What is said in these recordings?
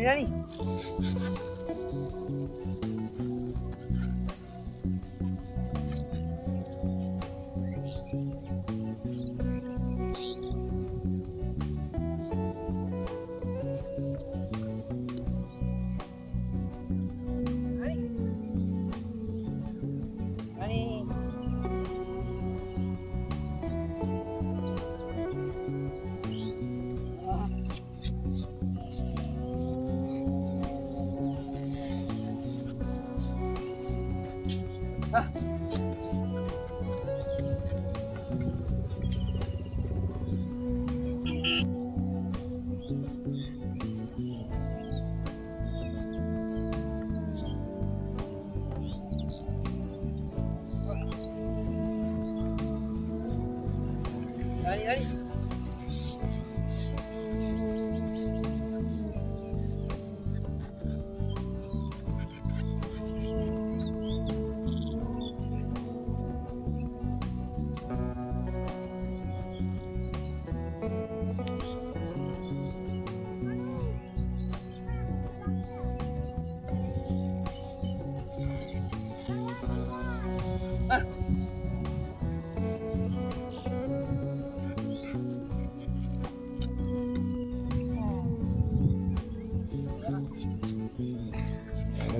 জানি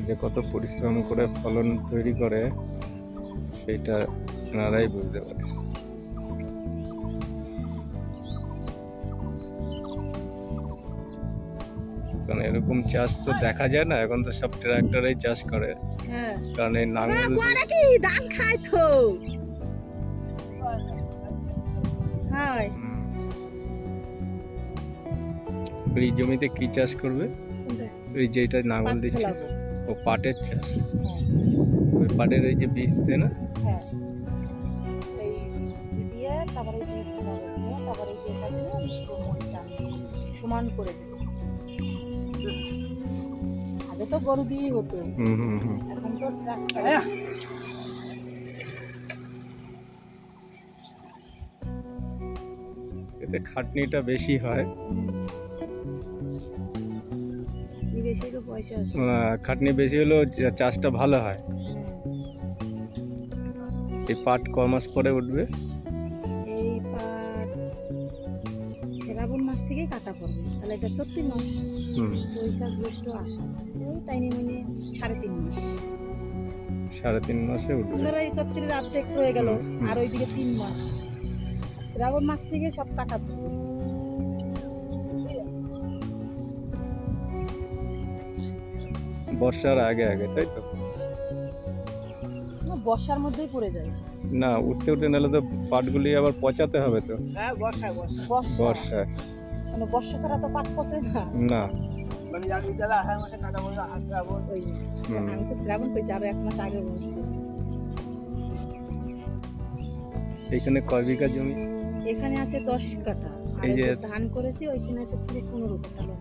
যে কত পরিশ্রম করে ফলন তৈরি করে সেটা আপনারাই বুঝতে পারে। কারণ এরকম চাষ তো দেখা যায় না, এখন তো সব ট্রাক্টরেই চাষ করে। কারণ এই নাঙ্গল ধান খায় তো ওই জমিতে কি চাষ করবে? ওই যেটা নাঙ্গল দিচ্ছে ও পাটের চাষ। ওই পাটের ওই যে বীজ তাই না? সমান করে দেবে। আগে তো গরু দিয়েই হতো, এখন তো ট্রাক্টর। এতে খাটনিটা বেশি হয়, খাটনি বেশি হলেও চাষটা ভালো হয়। এই পাট ক মাস পরে উঠবে? এই পাট শ্রাবণ মাস থেকেই কাটা পড়বে, তাহলে এটা 34 মাস। বৈশাখ জ্যৈষ্ঠ আষাঢ় ওই টাইমে মানে 3.5 মাস। 3.5 মাসে উঠবে। ধরো এই 34 অর্ধেক রয়ে গেল, আর ওইদিকে 3 মাস। শ্রাবণ মাস থেকে সব কাটা পড়বে। বর্ষার আগে আগে, তাই তো? না, বর্ষার মধ্যেই পড়ে যায়। না, উঠতে উঠতে নাহলে তো পাটগুলি আবার পচাতে হবে তো। হ্যাঁ, বর্ষায় বর্ষায় মানে বর্ষা ছাড়া তো পাট পচে না। না, মানে জানি যারা আষাঢ় মাসে কাটা বলতে শ্রাবণ। আমি তো শ্রাবণ পেয়েছি, আরো 1 মাস আগে বলছি। এখানে কয় বিঘা জমি? এখানে আছে 10 কাঠা, আর এই যে ধান করেছি ওইখানে আছে পুরো 15 কাঠা।